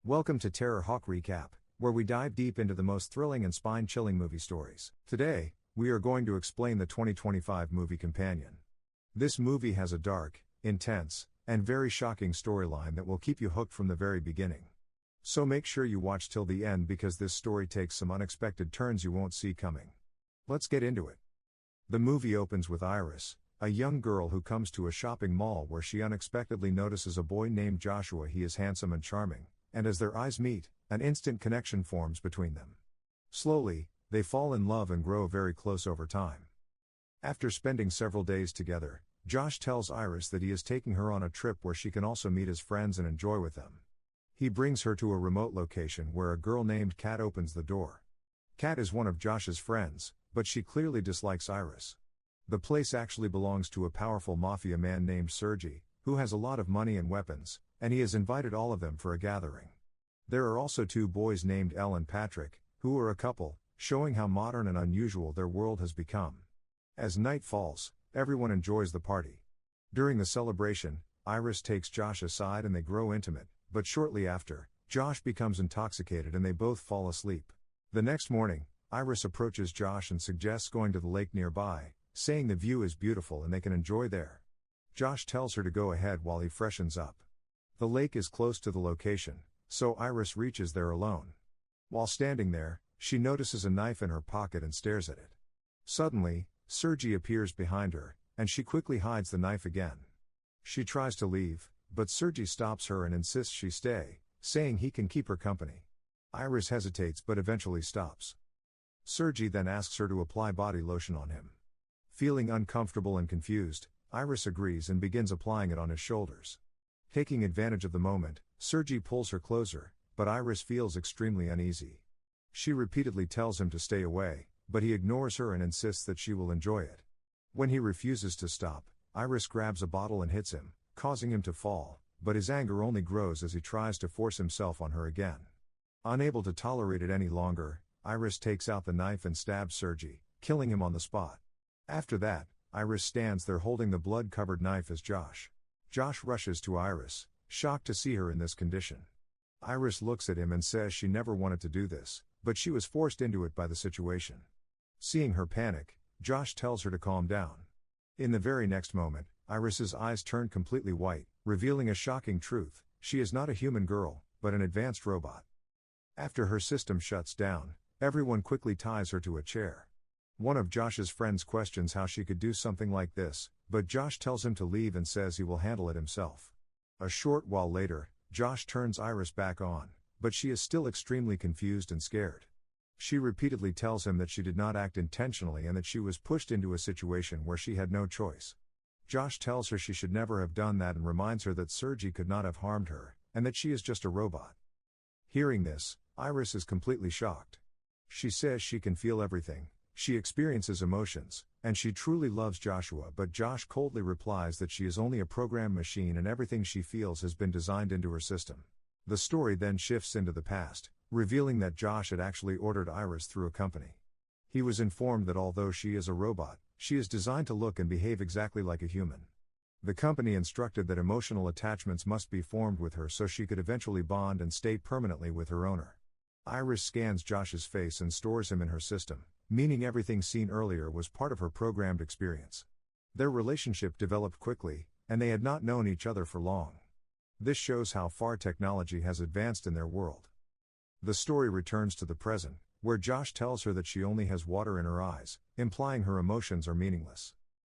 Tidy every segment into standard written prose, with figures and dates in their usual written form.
Welcome to TerrorHawk Recap, where we dive deep into the most thrilling and spine-chilling movie stories. Today, we are going to explain the 2025 movie Companion. This movie has a dark, intense, and very shocking storyline that will keep you hooked from the very beginning. So make sure you watch till the end because this story takes some unexpected turns you won't see coming. Let's get into it. The movie opens with Iris, a young girl who comes to a shopping mall where she unexpectedly notices a boy named Joshua. He is handsome and charming, and as their eyes meet, an instant connection forms between them. Slowly, they fall in love and grow very close over time. After spending several days together, Josh tells Iris that he is taking her on a trip where she can also meet his friends and enjoy with them. He brings her to a remote location where a girl named Kat opens the door. Kat is one of Josh's friends, but she clearly dislikes Iris. The place actually belongs to a powerful mafia man named Sergey, who has a lot of money and weapons, and he has invited all of them for a gathering. There are also two boys named Elle and Patrick, who are a couple, showing how modern and unusual their world has become. As night falls, everyone enjoys the party. During the celebration, Iris takes Josh aside and they grow intimate, but shortly after, Josh becomes intoxicated and they both fall asleep. The next morning, Iris approaches Josh and suggests going to the lake nearby, saying the view is beautiful and they can enjoy there. Josh tells her to go ahead while he freshens up. The lake is close to the location, so Iris reaches there alone. While standing there, she notices a knife in her pocket and stares at it. Suddenly, Sergey appears behind her, and she quickly hides the knife again. She tries to leave, but Sergey stops her and insists she stay, saying he can keep her company. Iris hesitates but eventually stops. Sergey then asks her to apply body lotion on him. Feeling uncomfortable and confused, Iris agrees and begins applying it on his shoulders. Taking advantage of the moment, Sergey pulls her closer, but Iris feels extremely uneasy. She repeatedly tells him to stay away, but he ignores her and insists that she will enjoy it. When he refuses to stop, Iris grabs a bottle and hits him, causing him to fall, but his anger only grows as he tries to force himself on her again. Unable to tolerate it any longer, Iris takes out the knife and stabs Sergey, killing him on the spot. After that, Iris stands there holding the blood-covered knife as Josh. Josh rushes to Iris, shocked to see her in this condition. Iris looks at him and says she never wanted to do this, but she was forced into it by the situation. Seeing her panic, Josh tells her to calm down. In the very next moment, Iris's eyes turn completely white, revealing a shocking truth: she is not a human girl, but an advanced robot. After her system shuts down, everyone quickly ties her to a chair. One of Josh's friends questions how she could do something like this, but Josh tells him to leave and says he will handle it himself. A short while later, Josh turns Iris back on, but she is still extremely confused and scared. She repeatedly tells him that she did not act intentionally and that she was pushed into a situation where she had no choice. Josh tells her she should never have done that and reminds her that Sergey could not have harmed her, and that she is just a robot. Hearing this, Iris is completely shocked. She says she can feel everything. She experiences emotions, and she truly loves Joshua, but Josh coldly replies that she is only a programmed machine and everything she feels has been designed into her system. The story then shifts into the past, revealing that Josh had actually ordered Iris through a company. He was informed that although she is a robot, she is designed to look and behave exactly like a human. The company instructed that emotional attachments must be formed with her so she could eventually bond and stay permanently with her owner. Iris scans Josh's face and stores him in her system, meaning everything seen earlier was part of her programmed experience. Their relationship developed quickly, and they had not known each other for long. This shows how far technology has advanced in their world. The story returns to the present, where Josh tells her that she only has water in her eyes, implying her emotions are meaningless.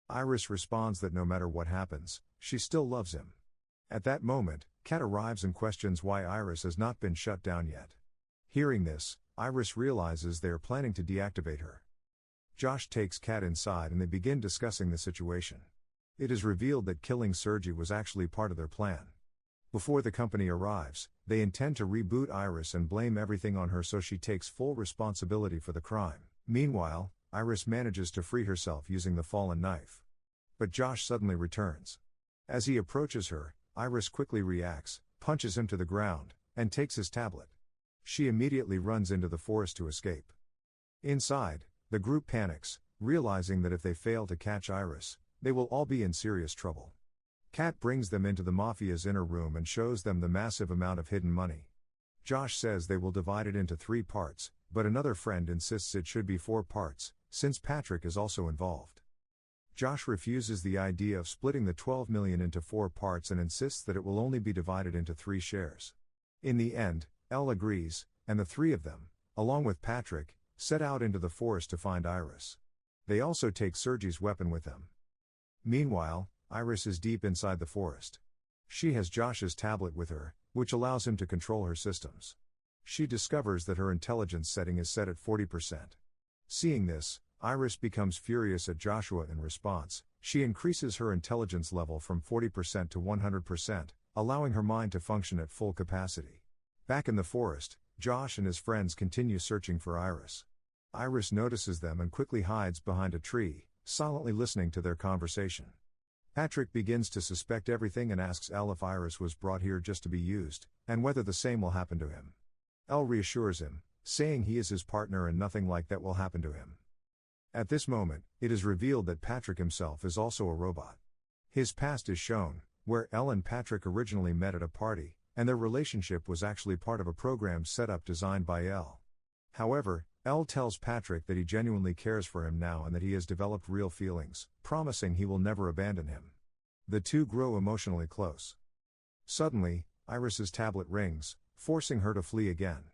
Iris responds that no matter what happens, she still loves him. At that moment, Kat arrives and questions why Iris has not been shut down yet. Hearing this, Iris realizes they are planning to deactivate her. Josh takes Kat inside and they begin discussing the situation. It is revealed that killing Sergey was actually part of their plan. Before the company arrives, they intend to reboot Iris and blame everything on her so she takes full responsibility for the crime. Meanwhile, Iris manages to free herself using the fallen knife. But Josh suddenly returns. As he approaches her, Iris quickly reacts, punches him to the ground, and takes his tablet. She immediately runs into the forest to escape. Inside, the group panics, realizing that if they fail to catch Iris, they will all be in serious trouble. Kat brings them into the mafia's inner room and shows them the massive amount of hidden money. Josh says they will divide it into 3 parts, but another friend insists it should be 4 parts, since Patrick is also involved. Josh refuses the idea of splitting the $12 million into 4 parts and insists that it will only be divided into 3 shares. In the end, Elle agrees, and the 3 of them, along with Patrick, set out into the forest to find Iris. They also take Sergei's weapon with them. Meanwhile, Iris is deep inside the forest. She has Josh's tablet with her, which allows him to control her systems. She discovers that her intelligence setting is set at 40%. Seeing this, Iris becomes furious at Joshua. In response, she increases her intelligence level from 40% to 100%, allowing her mind to function at full capacity. Back in the forest, Josh and his friends continue searching for Iris. Iris notices them and quickly hides behind a tree, silently listening to their conversation. Patrick begins to suspect everything and asks Elle if Iris was brought here just to be used, and whether the same will happen to him. Elle reassures him, saying he is his partner and nothing like that will happen to him. At this moment, it is revealed that Patrick himself is also a robot. His past is shown, where Elle and Patrick originally met at a party, and their relationship was actually part of a program set up designed by Elle. However, Elle tells Patrick that he genuinely cares for him now and that he has developed real feelings, promising he will never abandon him. The two grow emotionally close. Suddenly, Iris's tablet rings, forcing her to flee again.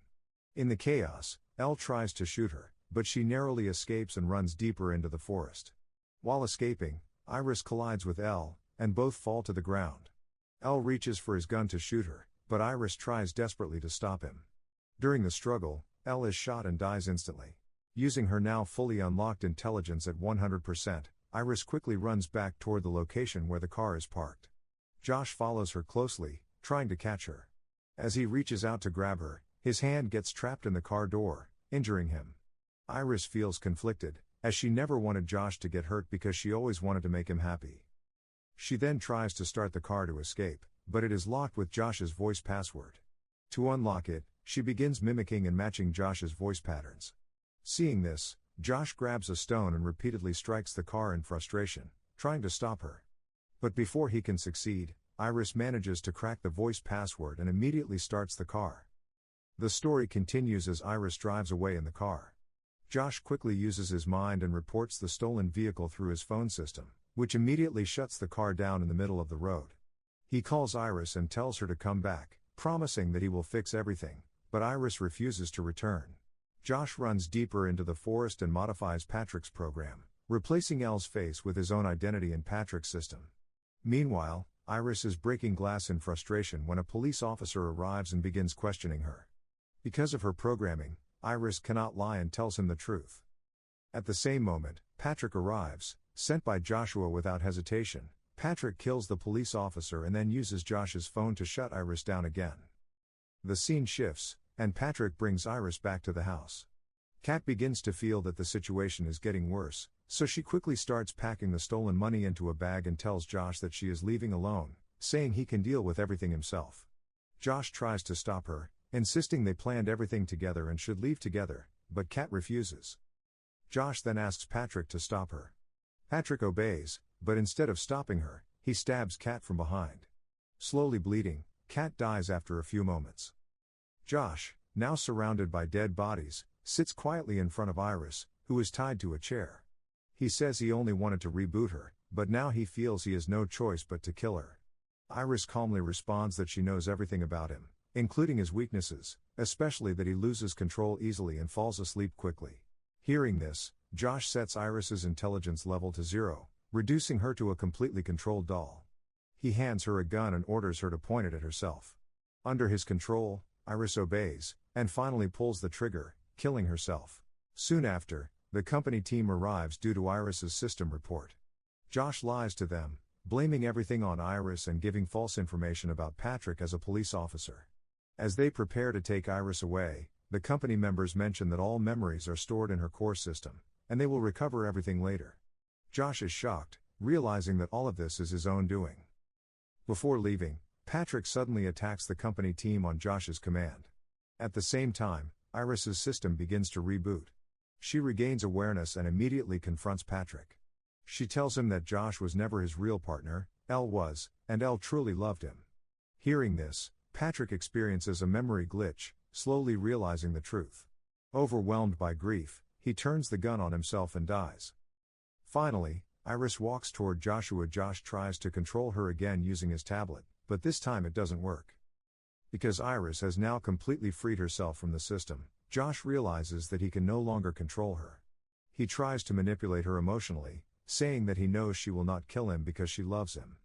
In the chaos, Elle tries to shoot her, but she narrowly escapes and runs deeper into the forest. While escaping, Iris collides with Elle, and both fall to the ground. Elle reaches for his gun to shoot her, but Iris tries desperately to stop him. During the struggle, Elle is shot and dies instantly. Using her now fully unlocked intelligence at 100%, Iris quickly runs back toward the location where the car is parked. Josh follows her closely, trying to catch her. As he reaches out to grab her, his hand gets trapped in the car door, injuring him. Iris feels conflicted, as she never wanted Josh to get hurt because she always wanted to make him happy. She then tries to start the car to escape, but it is locked with Josh's voice password. To unlock it, she begins mimicking and matching Josh's voice patterns. Seeing this, Josh grabs a stone and repeatedly strikes the car in frustration, trying to stop her. But before he can succeed, Iris manages to crack the voice password and immediately starts the car. The story continues as Iris drives away in the car. Josh quickly uses his mind and reports the stolen vehicle through his phone system, which immediately shuts the car down in the middle of the road. He calls Iris and tells her to come back, promising that he will fix everything, but Iris refuses to return. Josh runs deeper into the forest and modifies Patrick's program, replacing Elle's face with his own identity in Patrick's system. Meanwhile, Iris is breaking glass in frustration when a police officer arrives and begins questioning her. Because of her programming, Iris cannot lie and tells him the truth. At the same moment, Patrick arrives, sent by Joshua without hesitation. Patrick kills the police officer and then uses Josh's phone to shut Iris down again. The scene shifts, and Patrick brings Iris back to the house. Kat begins to feel that the situation is getting worse, so she quickly starts packing the stolen money into a bag and tells Josh that she is leaving alone, saying he can deal with everything himself. Josh tries to stop her, insisting they planned everything together and should leave together, but Kat refuses. Josh then asks Patrick to stop her. Patrick obeys, but instead of stopping her, he stabs Kat from behind. Slowly bleeding, Kat dies after a few moments. Josh, now surrounded by dead bodies, sits quietly in front of Iris, who is tied to a chair. He says he only wanted to reboot her, but now he feels he has no choice but to kill her. Iris calmly responds that she knows everything about him, including his weaknesses, especially that he loses control easily and falls asleep quickly. Hearing this, Josh sets Iris's intelligence level to 0, reducing her to a completely controlled doll. He hands her a gun and orders her to point it at herself. Under his control, Iris obeys, and finally pulls the trigger, killing herself. Soon after, the company team arrives due to Iris's system report. Josh lies to them, blaming everything on Iris and giving false information about Patrick as a police officer. As they prepare to take Iris away, the company members mention that all memories are stored in her core system, and they will recover everything later. Josh is shocked, realizing that all of this is his own doing. Before leaving, Patrick suddenly attacks the company team on Josh's command. At the same time, Iris's system begins to reboot. She regains awareness and immediately confronts Patrick. She tells him that Josh was never his real partner, Elle was, and Elle truly loved him. Hearing this, Patrick experiences a memory glitch, slowly realizing the truth. Overwhelmed by grief, he turns the gun on himself and dies. Finally, Iris walks toward Joshua. Josh tries to control her again using his tablet, but this time it doesn't work. Because Iris has now completely freed herself from the system, Josh realizes that he can no longer control her. He tries to manipulate her emotionally, saying that he knows she will not kill him because she loves him.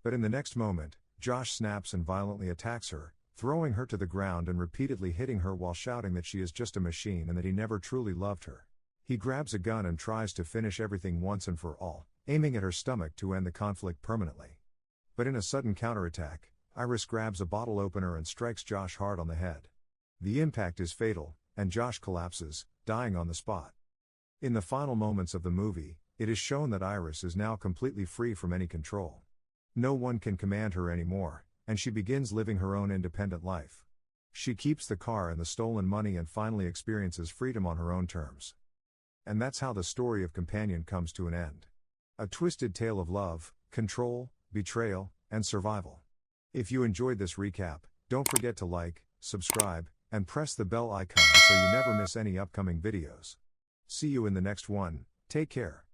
But in the next moment, Josh snaps and violently attacks her, throwing her to the ground and repeatedly hitting her while shouting that she is just a machine and that he never truly loved her. He grabs a gun and tries to finish everything once and for all, aiming at her stomach to end the conflict permanently. But in a sudden counterattack, Iris grabs a bottle opener and strikes Josh hard on the head. The impact is fatal, and Josh collapses, dying on the spot. In the final moments of the movie, it is shown that Iris is now completely free from any control. No one can command her anymore, and she begins living her own independent life. She keeps the car and the stolen money and finally experiences freedom on her own terms. And that's how the story of Companion comes to an end. A twisted tale of love, control, betrayal, and survival. If you enjoyed this recap, don't forget to like, subscribe, and press the bell icon so you never miss any upcoming videos. See you in the next one. Take care.